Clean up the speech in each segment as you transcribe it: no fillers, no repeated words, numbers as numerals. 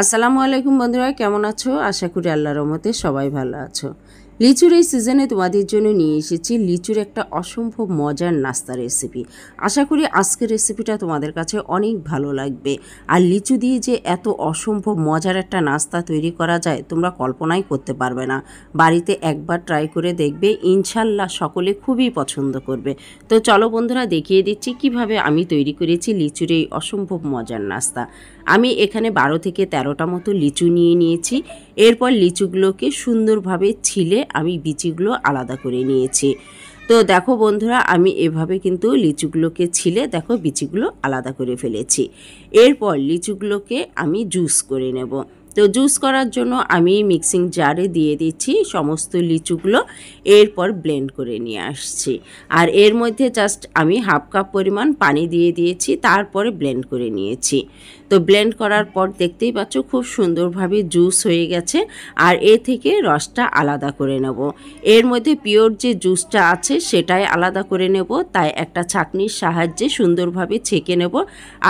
আসসালামু আলাইকুম বন্ধুরা, কেমন আছো? আশা করি আল্লাহর রহমতে সবাই ভালো আছো। লিচুর এই সিজনে তোমাদের জন্য নিয়ে এসেছি লিচুর একটা অসম্ভব মজার নাস্তা রেসিপি। আশা করি আজকের রেসিপিটা তোমাদের কাছে অনেক ভালো লাগবে। আর লিচু দিয়ে যে এত অসম্ভব মজার একটা নাস্তা তৈরি করা যায় তোমরা কল্পনাই করতে পারবে না। বাড়িতে একবার ট্রাই করে দেখবে, ইনশাল্লাহ সকলে খুবই পছন্দ করবে। তো চলো বন্ধুরা, দেখিয়ে দিচ্ছি কিভাবে আমি তৈরি করেছি লিচুর এই অসম্ভব মজার নাস্তা। আমি এখানে 12 থেকে 13টা মতো লিচু নিয়ে নিয়েছি। এরপর লিচুগুলোকে সুন্দরভাবে ছিলে আমি বিচিগুলো আলাদা করে নিয়েছি। তো দেখো বন্ধুরা, আমি এভাবে কিন্তু লিচুগুলোকে ছিলে দেখো বিচিগুলো আলাদা করে ফেলেছি। এরপর লিচুগুলোকে আমি জুস করে নেব। তো জুস করার জন্য আমি মিক্সিং জারে দিয়ে দিচ্ছি সমস্ত লিচুগুলো। এরপর ব্লেন্ড করে নিয়ে আসছি। আর এর মধ্যে জাস্ট আমি হাফ কাপ পরিমাণ পানি দিয়ে দিয়েছি, তারপরে ব্লেন্ড করে নিয়েছি। তো ব্লেন্ড করার পর দেখতেই পাচ্ছ খুব সুন্দরভাবে জুস হয়ে গেছে। আর এ থেকে রসটা আলাদা করে নেব। এর মধ্যে পিওর যে জুসটা আছে সেটাই আলাদা করে নেব, তাই একটা ছাঁকনির সাহায্যে সুন্দরভাবে ছেঁকে নেব।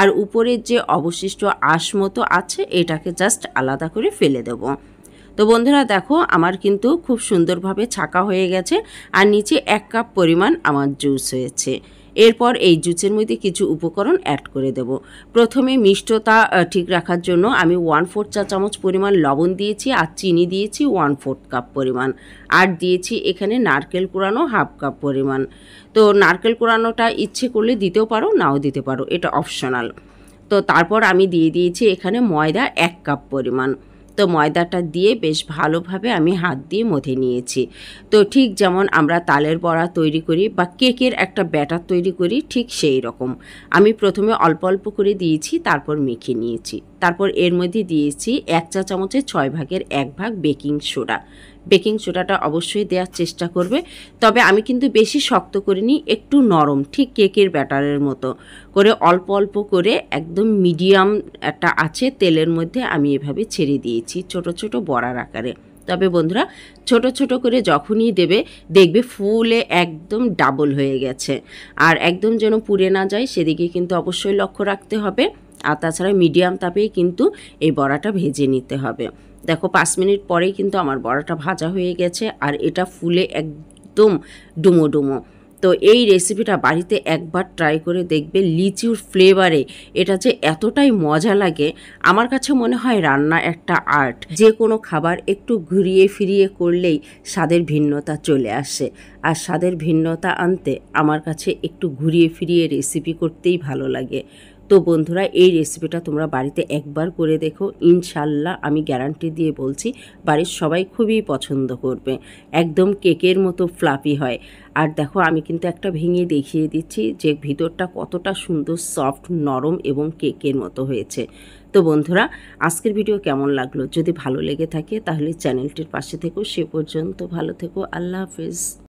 আর উপরের যে অবশিষ্ট আঁশ মতো আছে এটাকে জাস্ট আলাদা করে ফেলে দেব। তো বন্ধুরা দেখো, আমার কিন্তু খুব সুন্দরভাবে ছাঁকা হয়ে গেছে। আর নিচে 1 কাপ পরিমাণ আমার জুস হয়েছে। এরপর এই জুসের মধ্যে কিছু উপকরণ অ্যাড করে দেব। প্রথমে মিষ্টতা ঠিক রাখার জন্য আমি 1/4 চা চামচ পরিমাণ লবণ দিয়েছি, আর চিনি দিয়েছি 1/4 কাপ পরিমাণ। আর দিয়েছি এখানে নারকেল কোড়ানো হাফ কাপ পরিমাণ। তো নারকেল কোড়ানোটা ইচ্ছে করলে দিতেও পারো, নাও দিতে পারো, এটা অপশনাল। তো তারপর আমি দিয়ে দিয়েছি এখানে ময়দা 1 কাপ পরিমাণ। তো ময়দাটা দিয়ে বেশ ভালোভাবে আমি হাত দিয়ে মথে নিয়েছি। তো ঠিক যেমন আমরা তালের বড়া তৈরি করি বা কেকের একটা ব্যাটার তৈরি করি, ঠিক সেই রকম আমি প্রথমে অল্প অল্প করে দিয়েছি, তারপর মেখে নিয়েছি। তারপর এর মধ্যে দিয়েছি 1 চা চামচের 6 ভাগের 1 ভাগ বেকিং সোডা। বেকিং সোডাটা অবশ্যই দেওয়ার চেষ্টা করবে। তবে আমি কিন্তু বেশি শক্ত করিনি, একটু নরম, ঠিক কেকের ব্যাটারের মতো করে অল্প অল্প করে একদম মিডিয়াম একটা আছে তেলের মধ্যে আমি এভাবে ছেড়ে দিয়েছি ছোট ছোট বড়ার আকারে। তবে বন্ধুরা, ছোট ছোট করে যখনই দেবে দেখবে ফুলে একদম ডাবল হয়ে গেছে। আর একদম যেন পুড়ে না যায় সেদিকে কিন্তু অবশ্যই লক্ষ্য রাখতে হবে। আর তাছাড়া মিডিয়াম তাপেই কিন্তু এই বড়াটা ভেজে নিতে হবে। দেখো 5 মিনিট পরেই কিন্তু আমার বড়াটা ভাজা হয়ে গেছে, আর এটা ফুলে একদম ডুমো ডুমো। তো এই রেসিপিটা বাড়িতে একবার ট্রাই করে দেখবে। লিচুর ফ্লেভারে এটা যে এতটাই মজা লাগে, আমার কাছে মনে হয় রান্না একটা আর্ট। যে কোনো খাবার একটু ঘুরিয়ে ফিরিয়ে করলেই স্বাদের ভিন্নতা চলে আসে। আর স্বাদের ভিন্নতা আনতে আমার কাছে একটু ঘুরিয়ে ফিরিয়ে রেসিপি করতেই ভালো লাগে। তো বন্ধুরা, এই রেসিপিটা তোমরা বাড়িতে একবার করে দেখো, ইনশাল্লাহ আমি গ্যারান্টি দিয়ে বলছি বাড়ির সবাই খুবই পছন্দ করবে। একদম কেকের মতো ফ্লাফি হয়। আর দেখো, আমি কিন্তু একটা ভেঙে দেখিয়ে দিচ্ছি যে ভিতরটা কতটা সুন্দর সফট, নরম এবং কেকের মতো হয়েছে। তো বন্ধুরা, আজকের ভিডিও কেমন লাগলো? যদি ভালো লেগে থাকে তাহলে চ্যানেলটির পাশে থেকো। সে পর্যন্ত ভালো থেকো। আল্লাহ হাফেজ।